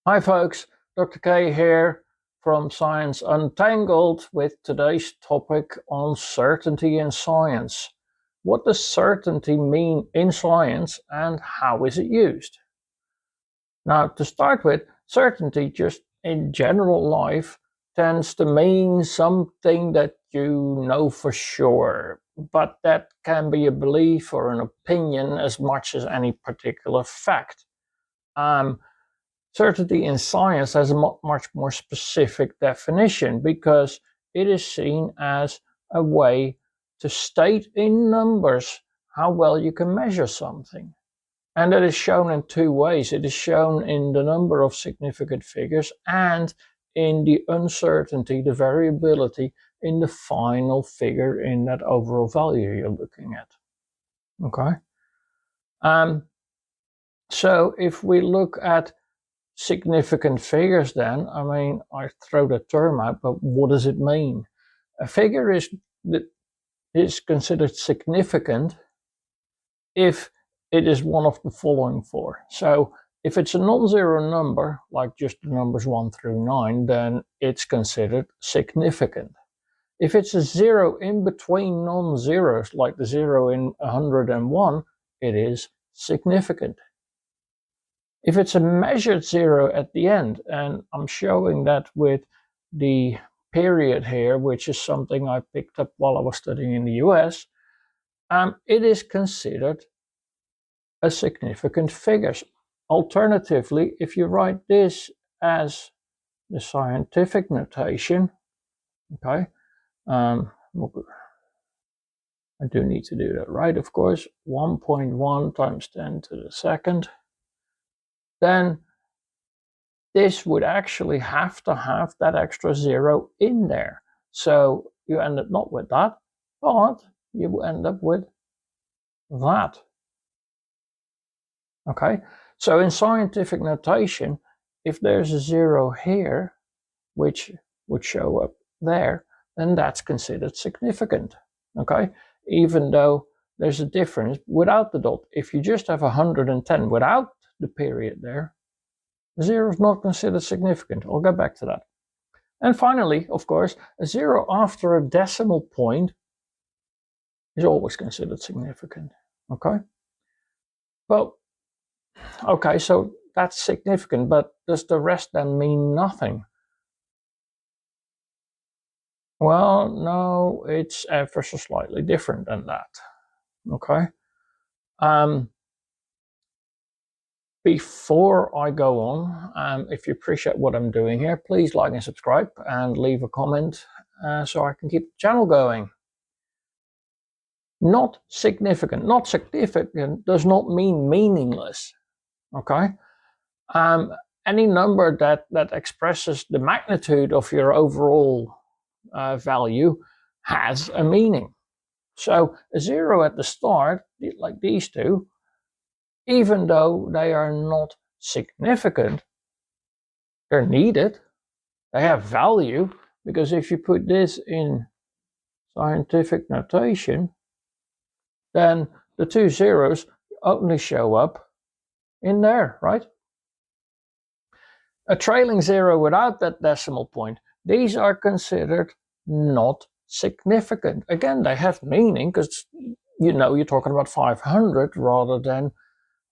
Hi folks, Dr. K here from Science Untangled with today's topic on certainty in science. What does certainty mean in science and how is it used? Now, to start with, certainty just in general life tends to mean something that you know for sure, but that can be a belief or an opinion as much as any particular fact. Certainty in science has a much more specific definition because it is seen as a way to state in numbers how well you can measure something. And that is shown in two ways. It is shown in the number of significant figures and in the uncertainty, the variability in the final figure in that overall value you're looking at. Okay. So if we look at significant figures, then I throw the term out, but what does it mean? A figure is considered significant if it is one of the following four. So if it's a non-zero number, like just the numbers 1 through 9, then it's considered significant. If it's a zero in between non-zeros, like the 0 in 101, it is significant. If it's a measured zero at the end, and I'm showing that with the period here, which is something I picked up while I was studying in the US, it is considered a significant figure. Alternatively, if you write this as the scientific notation, okay, I do need to do that right, of course, 1.1 times 10 to the second, then this would actually have to have that extra zero in there. So you end up not with that, but you end up with that. Okay, so in scientific notation, if there's a zero here, which would show up there, then that's considered significant. Okay, even though there's a difference without the dot. If you just have 110 without the period there, zero is not considered significant. I'll get back to that. And finally, of course, a zero after a decimal point is always considered significant. Okay? Well, okay, so that's significant, but does the rest then mean nothing? Well, no, it's ever so slightly different than that. Okay? Before I go on, if you appreciate what I'm doing here, please like and subscribe and leave a comment so I can keep the channel going. Not significant. Not significant does not mean meaningless. Okay? Any number that expresses the magnitude of your overall value has a meaning. So a zero at the start, like these two, even though they are not significant, they're needed. They have value, because if you put this in scientific notation, then the two zeros only show up in there, right? A trailing zero without that decimal point, these are considered not significant. Again, they have meaning because you're talking about 500 rather than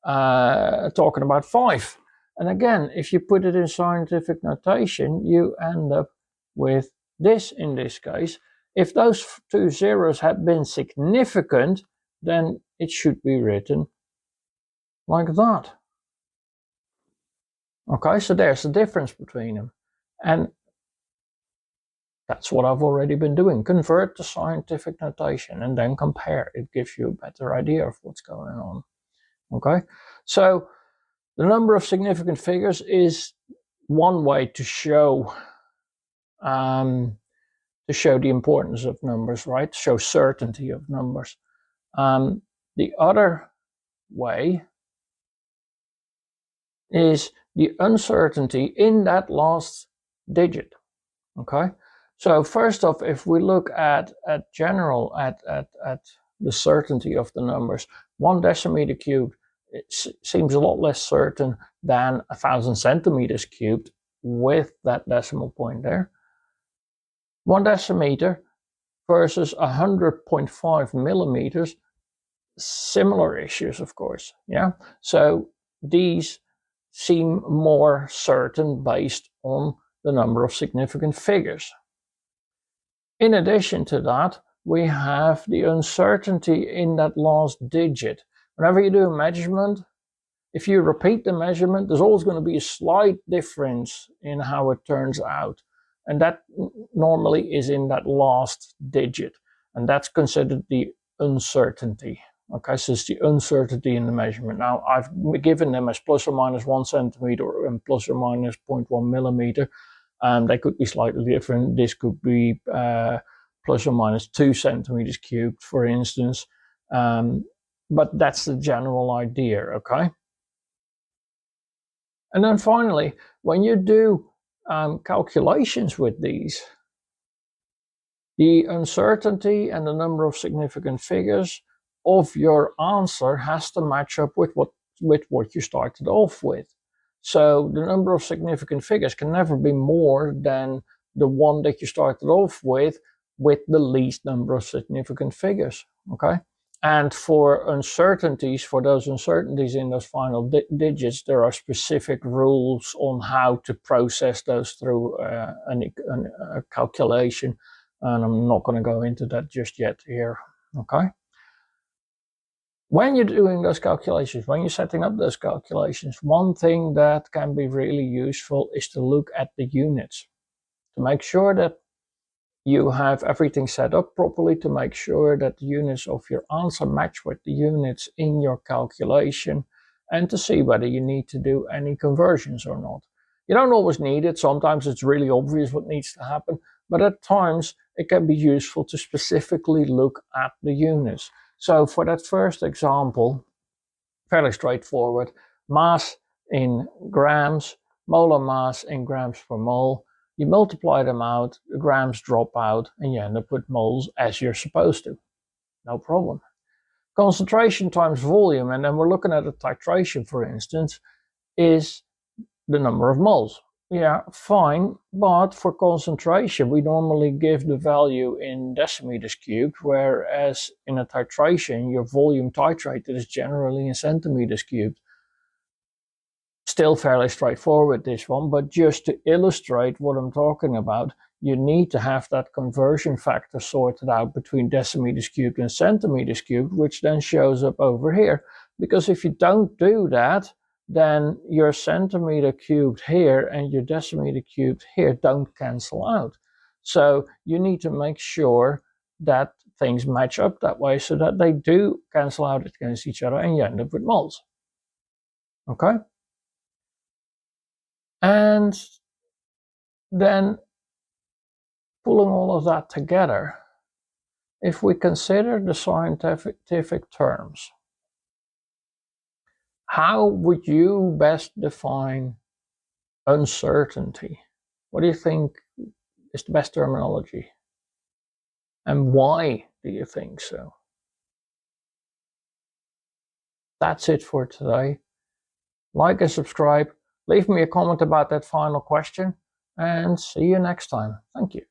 talking about 5. And again, if you put it in scientific notation, you end up with this in this case. If those two zeros had been significant, then it should be written like that. Okay, so there's a difference between them. And that's what I've already been doing. Convert to scientific notation and then compare. It gives you a better idea of what's going on. Okay, so the number of significant figures is one way to show the importance of numbers, right? To show certainty of numbers. The other way is the uncertainty in that last digit. Okay, so first off, if we look at the certainty of the numbers, 1 decimeter cubed it seems a lot less certain than 1,000 centimeters cubed with that decimal point there. 1 decimeter versus 100.5 millimeters, similar issues, of course. Yeah, so these seem more certain based on the number of significant figures. In addition to that, we have the uncertainty in that last digit. Whenever you do a measurement, if you repeat the measurement, there's always going to be a slight difference in how it turns out. And that normally is in that last digit. And that's considered the uncertainty. Okay, so it's the uncertainty in the measurement. Now, I've given them as plus or minus 1 centimeter and plus or minus 0.1 millimeter. They could be slightly different. This could be plus or minus 2 centimeters cubed, for instance. But that's the general idea, okay? And then finally, when you do calculations with these, the uncertainty and the number of significant figures of your answer has to match up with what you started off with. So the number of significant figures can never be more than the one that you started off with the least number of significant figures, okay? And for uncertainties, for those uncertainties in those final digits, there are specific rules on how to process those through a calculation. And I'm not going to go into that just yet here, okay? When you're doing those calculations, when you're setting up those calculations, one thing that can be really useful is to look at the units, to make sure that you have everything set up properly, to make sure that the units of your answer match with the units in your calculation, and to see whether you need to do any conversions or not. You don't always need it. Sometimes it's really obvious what needs to happen, but at times it can be useful to specifically look at the units. So for that first example, fairly straightforward, mass in grams, molar mass in grams per mole. You multiply them out, the grams drop out, and you end up with moles as you're supposed to. No problem. Concentration times volume, and then we're looking at a titration, for instance, is the number of moles. Yeah, fine, but for concentration, we normally give the value in decimeters cubed, whereas in a titration, your volume titrated is generally in centimeters cubed. Still fairly straightforward, this one, but just to illustrate what I'm talking about, you need to have that conversion factor sorted out between decimeters cubed and centimeters cubed, which then shows up over here. Because if you don't do that, then your centimeter cubed here and your decimeter cubed here don't cancel out. So you need to make sure that things match up that way so that they do cancel out against each other and you end up with moles. Okay? And then pulling all of that together, if we consider the scientific terms, how would you best define uncertainty? What do you think is the best terminology? And why do you think so? That's it for today. Like and subscribe. Leave me a comment about that final question, and see you next time. Thank you.